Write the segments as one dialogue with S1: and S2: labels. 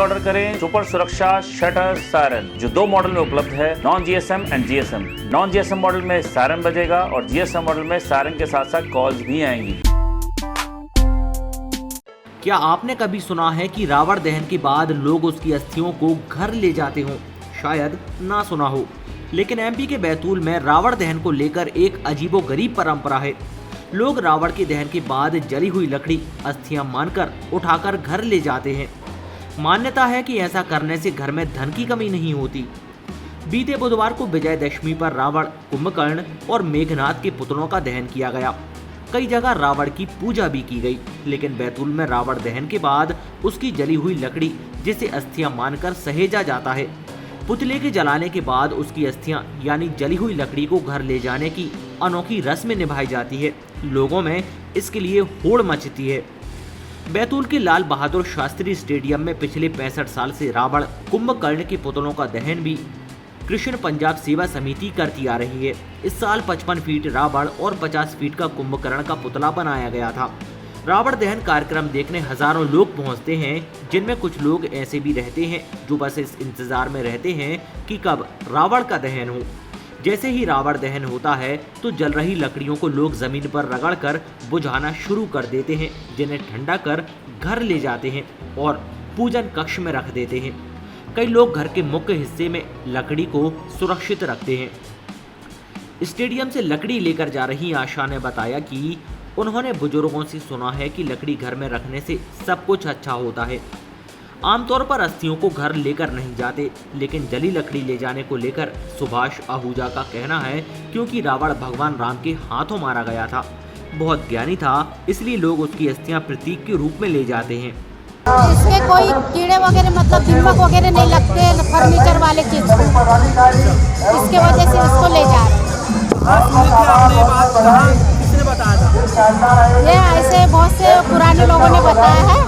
S1: Order करें super सुरक्षा shutter siren, जो 2 मॉडल में उपलब्ध है, non GSM and GSM. Non GSM model में सायरन बजेगा और जीएसएम मॉडल में सायरन के साथ साथ कॉल्स भी आएंगी।
S2: क्या आपने कभी सुना है कि रावण दहन के बाद लोग उसकी अस्थियों को घर ले जाते हों? शायद ना सुना हो, लेकिन एमपी के बैतूल में रावण दहन को लेकर एक अजीबोगरीब परंपरा है। लोग रावण के दहन के बाद जली हुई लकड़ी अस्थियां मानकर उठाकर घर ले जाते हैं। मान्यता है कि ऐसा करने से घर में धन की कमी नहीं होती। बीते बुधवार को विजयदशमी पर रावण, कुंभकर्ण और मेघनाथ के पुतलों का दहन किया गया। कई जगह रावण की पूजा भी की गई, लेकिन बैतूल में रावण दहन के बाद उसकी जली हुई लकड़ी, जिसे अस्थियां मानकर सहेजा जाता है, पुतले के जलाने के बाद उसकी अस्थियां यानी जली हुई लकड़ी को घर ले जाने की अनोखी रस्म निभाई जाती है। लोगों में इसके लिए होड़ मचती है। बैतूल के लाल बहादुर शास्त्री स्टेडियम में पिछले 65 साल से रावण, कुंभकर्ण के पुतलों का दहन भी कृष्ण पंजाब सेवा समिति करती आ रही है। इस साल 55 फीट रावण और 50 फीट का कुंभकर्ण का पुतला बनाया गया था। रावण दहन कार्यक्रम देखने हजारों लोग पहुंचते हैं, जिनमें कुछ लोग ऐसे भी रहते हैं जो बस इस इंतजार में रहते हैं कि कब रावण का दहन हो। जैसे ही रावण दहन होता है तो जल रही लकड़ियों को लोग जमीन पर रगड़कर बुझाना शुरू कर देते हैं, जिन्हें ठंडा कर घर ले जाते हैं और पूजन कक्ष में रख देते हैं। कई लोग घर के मुख्य हिस्से में लकड़ी को सुरक्षित रखते हैं। स्टेडियम से लकड़ी लेकर जा रही आशा ने बताया कि उन्होंने बुजुर्गों से सुना है कि लकड़ी घर में रखने से सब कुछ अच्छा होता है। आमतौर पर अस्थियों को घर लेकर नहीं जाते, लेकिन जली लकड़ी ले जाने को लेकर सुभाष आहूजा का कहना है, क्योंकि रावण भगवान राम के हाथों मारा गया था, बहुत ज्ञानी था, इसलिए लोग उसकी अस्थियां प्रतीक के रूप में ले जाते हैं।
S3: इसके कोई कीड़े वगैरह मतलब दीमक वगैरह नहीं लगते फर्नीचर वाले चीज को, इसके वजह से इसको ले जा रहे हैं।
S4: किसने बताया था?
S3: ये ऐसे बहुत से पुराने लोगों ने बताया है,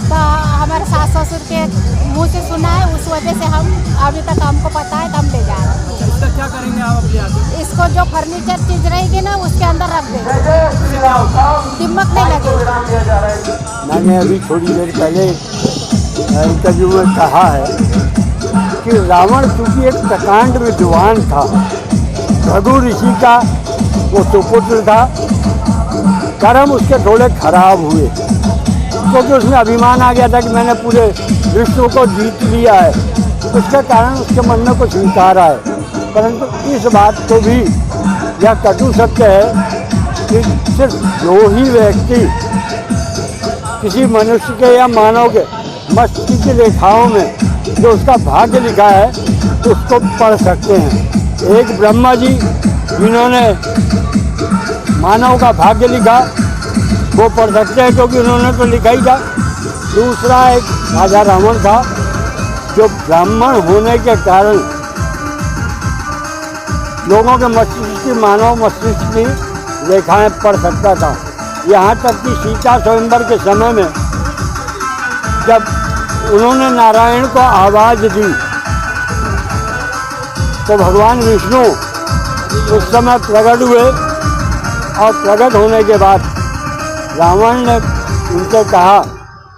S3: तो हमारे सास ससुर के मुंह से सुना है, उस वजह से हम अभी तक हमको पता है तो हम ले जा रहे हैं।
S4: अच्छा, इसका क्या करेंगे आप अपने यहाँ?
S3: इसको जो फर्नीचर चीज रहेगी ना उसके अंदर रख देंगे, दीमक नहीं लगेगी।
S5: मैंने अभी थोड़ी देर पहले इंटरव्यू में कहा है कि रावण चूंकि एक प्रकांड विद्वान था, भृगु ऋषि का वो सुपुत्र था, कर्म उसके थोड़े खराब हुए, क्योंकि उसमें अभिमान आ गया था कि मैंने पूरे विश्व को जीत लिया है। उसके कारण उसके मन में कुछ विकार आए, परंतु इस बात को भी यह कटु सत्य है कि सिर्फ जो ही व्यक्ति किसी मनुष्य के या मानव के मस्तिष्क की रेखाओं में जो उसका भाग्य लिखा है उसको पढ़ सकते हैं। एक ब्रह्मा जी जिन्होंने मानव का भाग्य लिखा वो पढ़ सकते हैं, क्योंकि उन्होंने तो लिखा ही था। दूसरा एक राजा रावण था जो ब्राह्मण होने के कारण लोगों के मस्तिष्क की, मानव मस्तिष्क की रेखाएं पढ़ सकता था। यहाँ तक कि सीता स्वयंवर के समय में जब उन्होंने नारायण को आवाज़ दी तो भगवान विष्णु उस समय प्रकट हुए, और प्रकट होने के बाद रावण ने उनसे कहा,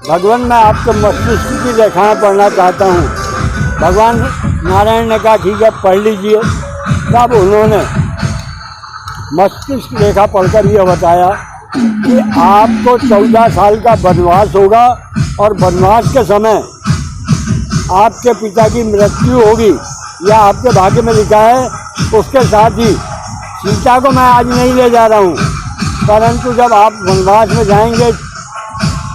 S5: भगवान मैं आपके मस्तिष्क की रेखाएं पढ़ना चाहता हूँ। भगवान नारायण ने कहा ठीक है पढ़ लीजिए। तब उन्होंने मस्तिष्क रेखा पढ़कर यह बताया कि आपको 14 साल का वनवास होगा और वनवास के समय आपके पिता की मृत्यु होगी, या आपके भाग्य में लिखा है। उसके साथ ही सीता को मैं आज नहीं ले जा रहा हूँ, परंतु जब आप वनवास में जाएंगे,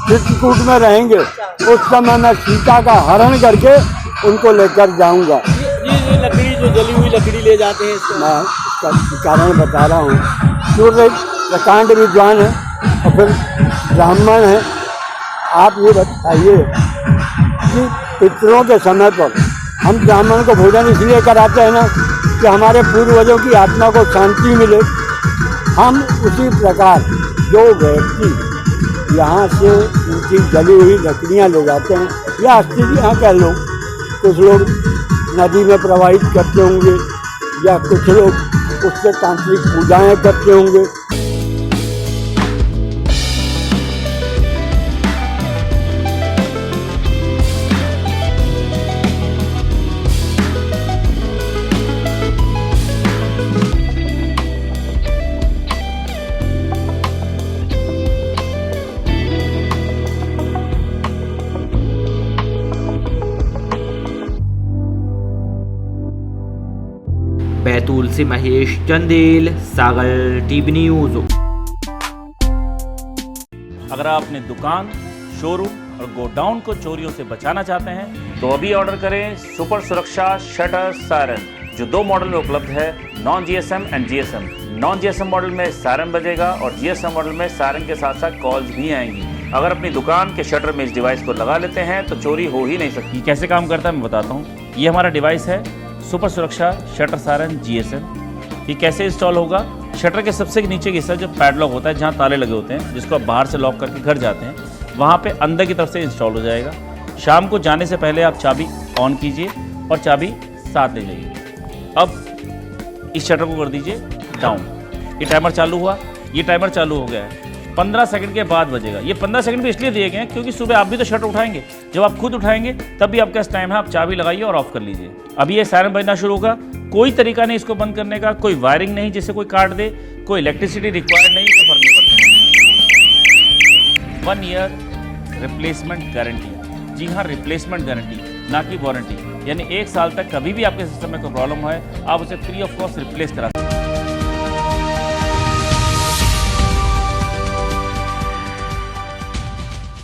S5: चित्रकूट में रहेंगे, उस समय मैं सीता का हरण करके उनको लेकर जाऊंगा।
S4: ये लकड़ी जो जली हुई लकड़ी ले जाते हैं,
S5: मैं इसका कारण बता रहा हूँ। सूर्य प्रकांड विद्वान है और फिर ब्राह्मण है। आप ये बताइए कि पितरों के समय पर हम ब्राह्मण को भोजन इसलिए कराते हैं ना कि हमारे पूर्वजों की आत्मा को शांति मिले। हम उसी प्रकार जो व्यक्ति यहाँ से उनकी जली हुई लकड़ियाँ ले जाते हैं, या अस्थि यहाँ कह लो, कुछ लोग नदी में प्रवाहित करते होंगे या कुछ लोग उससे तांत्रिक पूजाएं करते होंगे।
S2: बैतूल से महेश चंदेल, सागर टीवी न्यूज।
S1: अगर आप अपनी दुकान, शोरूम और गोडाउन को चोरियों से बचाना चाहते हैं तो अभी ऑर्डर करें सुपर सुरक्षा शटर सायरन, जो 2 मॉडल में उपलब्ध है, non GSM and GSM. Non GSM model में सायरन बजेगा और जीएसएम मॉडल में सायरन के साथ साथ कॉल्स भी आएंगी। अगर अपनी दुकान के शटर में इस डिवाइस को लगा लेते हैं तो चोरी हो ही नहीं सकती। कैसे काम करता है मैं बताता हूँ। ये हमारा डिवाइस है सुपर सुरक्षा शटर सायरन जीएसएम। ये कैसे इंस्टॉल होगा? शटर के सबसे नीचे की हिस्सा जो पैडलॉक होता है, जहाँ ताले लगे होते हैं, जिसको आप बाहर से लॉक करके घर जाते हैं, वहाँ पे अंदर की तरफ से इंस्टॉल हो जाएगा। शाम को जाने से पहले आप चाबी ऑन कीजिए और चाबी साथ ले जाइए। अब इस शटर को कर दीजिए डाउन। ये टाइमर चालू हुआ, ये टाइमर चालू हो गया है। 15 सेकंड के बाद बजेगा। ये 15 सेकंड भी इसलिए दिए गए हैं क्योंकि सुबह आप भी तो शटर उठाएंगे। जब आप खुद उठाएंगे तब भी आपके पास टाइम है, आप चाबी लगाइए और ऑफ कर लीजिए। अभी ये सायरन बजना शुरू होगा। कोई तरीका नहीं इसको बंद करने का, कोई वायरिंग नहीं जिससे कोई काट दे, कोई इलेक्ट्रिसिटी रिक्वायर्ड नहीं, तो फर्क नहीं पड़ता। 1 ईयर रिप्लेसमेंट गारंटी। जी हाँ, रिप्लेसमेंट गारंटी, ना कि वारंटी। यानी 1 साल तक कभी भी आपके सिस्टम में कोई प्रॉब्लम है, आप उसे फ्री ऑफ कॉस्ट रिप्लेस करा सकते हैं।